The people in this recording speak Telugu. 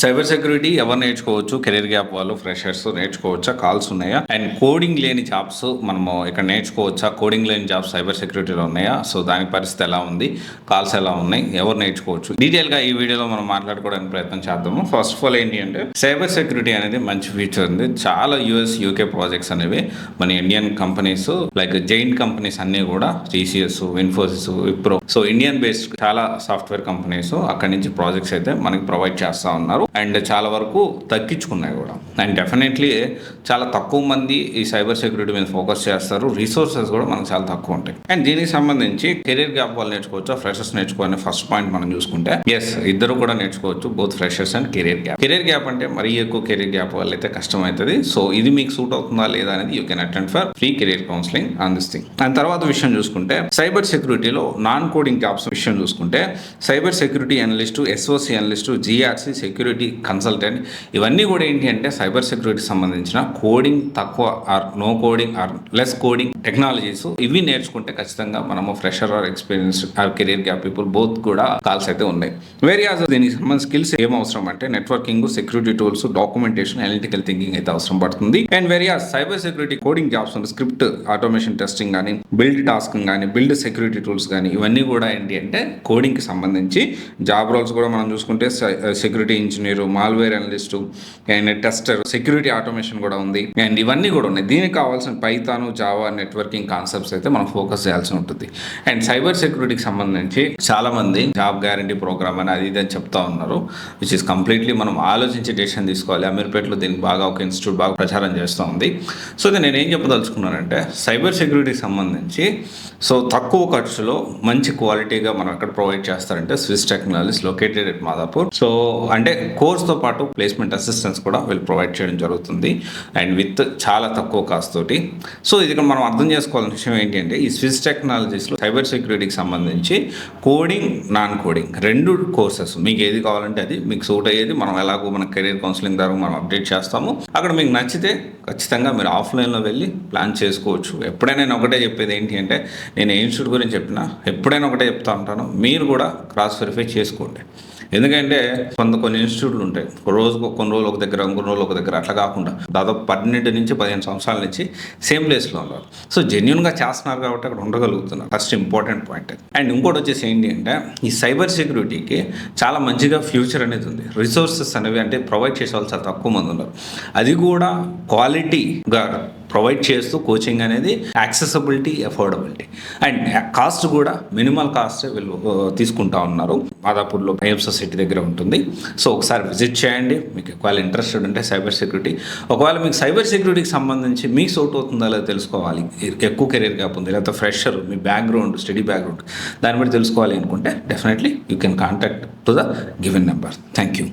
సైబర్ సెక్యూరిటీ ఎవరు నేర్చుకోవచ్చు? కెరీర్ గ్యాప్ వాళ్ళు, ఫ్రెషర్స్ నేర్చుకోవచ్చా? కాల్స్ ఉన్నాయా? అండ్ కోడింగ్ లేని జాబ్స్ మనము ఇక్కడ నేర్చుకోవచ్చా? కోడింగ్ లేని జాబ్స్ సైబర్ సెక్యూరిటీలో ఉన్నాయా? సో దాని పరిస్థితి ఎలా ఉంది? కాల్స్ ఎలా ఉన్నాయి? ఎవరు నేర్చుకోవచ్చు? డీటెయిల్గా ఈ వీడియోలో మనం మాట్లాడుకోవడానికి ప్రయత్నం చేద్దాము. ఫస్ట్ ఆఫ్ ఆల్ ఏంటి అంటే సైబర్ సెక్యూరిటీ అనేది మంచి ఫీచర్ ఉంది. చాలా యూఎస్ యూకే ప్రాజెక్ట్స్ అనేవి మన Indian companies like giant companies అన్నీ కూడా TCS, Infosys, Wipro, so Indian based చాలా సాఫ్ట్వేర్ కంపెనీస్ అక్కడి నుంచి ప్రాజెక్ట్స్ అయితే మనకి ప్రొవైడ్ చేస్తూ ఉన్నారు. అండ్ చాలా వరకు తగ్గించుకున్నాయి కూడా. అండ్ డెఫినెట్లీ చాలా తక్కువ మంది ఈ సైబర్ సెక్యూరిటీ మీద ఫోకస్ చేస్తారు. రిసోర్సెస్ కూడా మనకు చాలా తక్కువ ఉంటాయి. అండ్ దీనికి సంబంధించి కెరీర్ గ్యాప్ వాళ్ళు నేర్చుకోవచ్చు, ఫ్రెషర్స్ నేర్చుకోవాలని ఫస్ట్ పాయింట్ మనం చూసుకుంటే ఎస్, ఇద్దరు కూడా నేర్చుకోవచ్చు, both freshers and career gap. Career gap అంటే మరీ ఎక్కువ కెరీర్ గ్యాప్ వల్ల అయితే కష్టం అవుతుంది. సో ఇది మీకు సూట్ అవుతుందా లేదా అనేది you can attend for free career counselling on this thing. And తర్వాత విషయం చూసుకుంటే సైబర్ సెక్యూరిటీలో నాన్ కోడింగ్ జాబ్స్ విషయం చూసుకుంటే cyber security analyst, SOC analyst, GRC security consultant, ఇవన్నీ కూడా ఏంటి అంటే సైబర్ సెక్యూరిటీ సంబంధించిన కోడింగ్ తక్కువ or no coding or less coding technologies, ఇవి నేర్చుకుంటే ఖచ్చితంగా మనము fresher or experience or career gap people both కూడా కాల్స్ అయితే ఉన్నాయి. వేరియాస్ దీనికి సంబంధించిన స్కిల్స్ ఏం అవసరం అంటే networking, security tools, documentation, analytical thinking అయితే అవసరం పడుతుంది. And various cyber security coding jobs ఉంది, స్క్రిప్ట్ ఆటోమేషన్ టెస్టింగ్ కానీ, బిల్డ్ టాస్కింగ్ కానీ, బిల్డ్ సెక్యూరిటీ టూల్స్ కానీ, ఇవన్నీ కూడా ఏంటి అంటే కోడింగ్కి సంబంధించి జాబ్ రోల్స్ కూడా మనం చూసుకుంటే security engineer, malware analyst and tester, security automation కూడా ఉంది. అండ్ ఇవన్నీ కూడా ఉన్నాయి. దీనికి కావాల్సిన పైథాన్, జావా, నెట్వర్కింగ్ కాన్సెప్ట్స్ అయితే మనం ఫోకస్ చేయాల్సి ఉంటుంది. అండ్ సైబర్ సెక్యూరిటీకి సంబంధించి చాలా మంది జాబ్ గ్యారంటీ ప్రోగ్రామ్ అని అది ఇది అని చెప్తా ఉన్నారు, విచ్ ఇస్ కంప్లీట్లీ మనం ఆలోచించి డెసిషన్ తీసుకోవాలి. అమీర్పేటలో దీనికి బాగా ఒక ఇన్స్టిట్యూట్ బాగా ప్రచారం చేస్తూ ఉంది. సో ఇది నేను ఏం చెప్పదలుచుకున్నానంటే సైబర్ సెక్యూరిటీకి సంబంధించి సో తక్కువ ఖర్చులో మంచి క్వాలిటీగా మనం ఎక్కడ ప్రొవైడ్ చేస్తారంటే Swiss technologies located at Madhapur. So అంటే కోర్స్తో పాటు ప్లేస్మెంట్ అసిస్టెన్స్ కూడా వీళ్ళు ప్రొవైడ్ చేయడం జరుగుతుంది అండ్ విత్ చాలా తక్కువ కాస్ట్ తోటి. సో ఇది మనం అర్థం చేసుకోవాల్సిన విషయం ఏంటి అంటే ఈ స్విస్ టెక్నాలజీస్లో సైబర్ సెక్యూరిటీకి సంబంధించి కోడింగ్, నాన్ కోడింగ్ రెండు కోర్సెస్, మీకు ఏది కావాలంటే అది మీకు సూట్ అయ్యేది మనం ఎలాగో మన కెరీర్ కౌన్సిలింగ్ ద్వారా మనం అప్డేట్ చేస్తాము. అక్కడ మీకు నచ్చితే ఖచ్చితంగా మీరు ఆఫ్లైన్లో వెళ్ళి ప్లాన్ చేసుకోవచ్చు. ఎప్పుడైనా నేను ఒకటే చెప్పేది ఏంటి అంటే నేను ఏ ఇన్స్టిట్యూట్ గురించి చెప్పినా ఎప్పుడైనా ఒకటే చెప్తా ఉంటాను, మీరు కూడా క్రాస్ వెరిఫై చేసుకోండి. ఎందుకంటే కొన్ని ఇన్స్టిట్యూట్లు ఉంటాయి, కొన్ని రోజులు ఒక దగ్గర, ఇంకొన్ని రోజులు ఒక దగ్గర, అట్లా కాకుండా దాదాపు 12 నుంచి 15 సంవత్సరాల నుంచి సేమ్ ప్లేస్లో ఉన్నారు. సో జెన్యున్గా చేస్తున్నారు కాబట్టి అక్కడ ఉండగలుగుతున్నారు. First important point. అండ్ ఇంకోటి వచ్చేసి ఏంటి అంటే ఈ సైబర్ సెక్యూరిటీకి చాలా మంచిగా ఫ్యూచర్ అనేది ఉంది. రిసోర్సెస్ అనేవి అంటే ప్రొవైడ్ చేసే వాళ్ళు చాలా తక్కువ మంది ఉన్నారు. అది కూడా క్వాలిటీగా ప్రొవైడ్ చేస్తూ కోచింగ్ అనేది యాక్సెసిబిలిటీ, అఫోర్డబిలిటీ అండ్ కాస్ట్ కూడా మినిమల్ కాస్ట్ వీళ్ళు తీసుకుంటా ఉన్నారు. మాదాపూర్లో ఐఎం సొసైటీ దగ్గర ఉంటుంది. సో ఒకసారి విజిట్ చేయండి మీకు ఒకవేళ ఇంట్రెస్టెడ్ ఉంటే సైబర్ సెక్యూరిటీ. ఒకవేళ మీకు సైబర్ సెక్యూరిటీకి సంబంధించి మీకు సూట్ అవుతుందా లేదా తెలుసుకోవాలి, ఎక్కువ కెరీర్ గ్యాప్ ఉంది లేకపోతే ఫ్రెషర్, మీ బ్యాక్గ్రౌండ్, స్టడీ బ్యాక్గ్రౌండ్ దాన్ని బట్టి తెలుసుకోవాలి అనుకుంటే definitely you can contact to the given number. Thank you.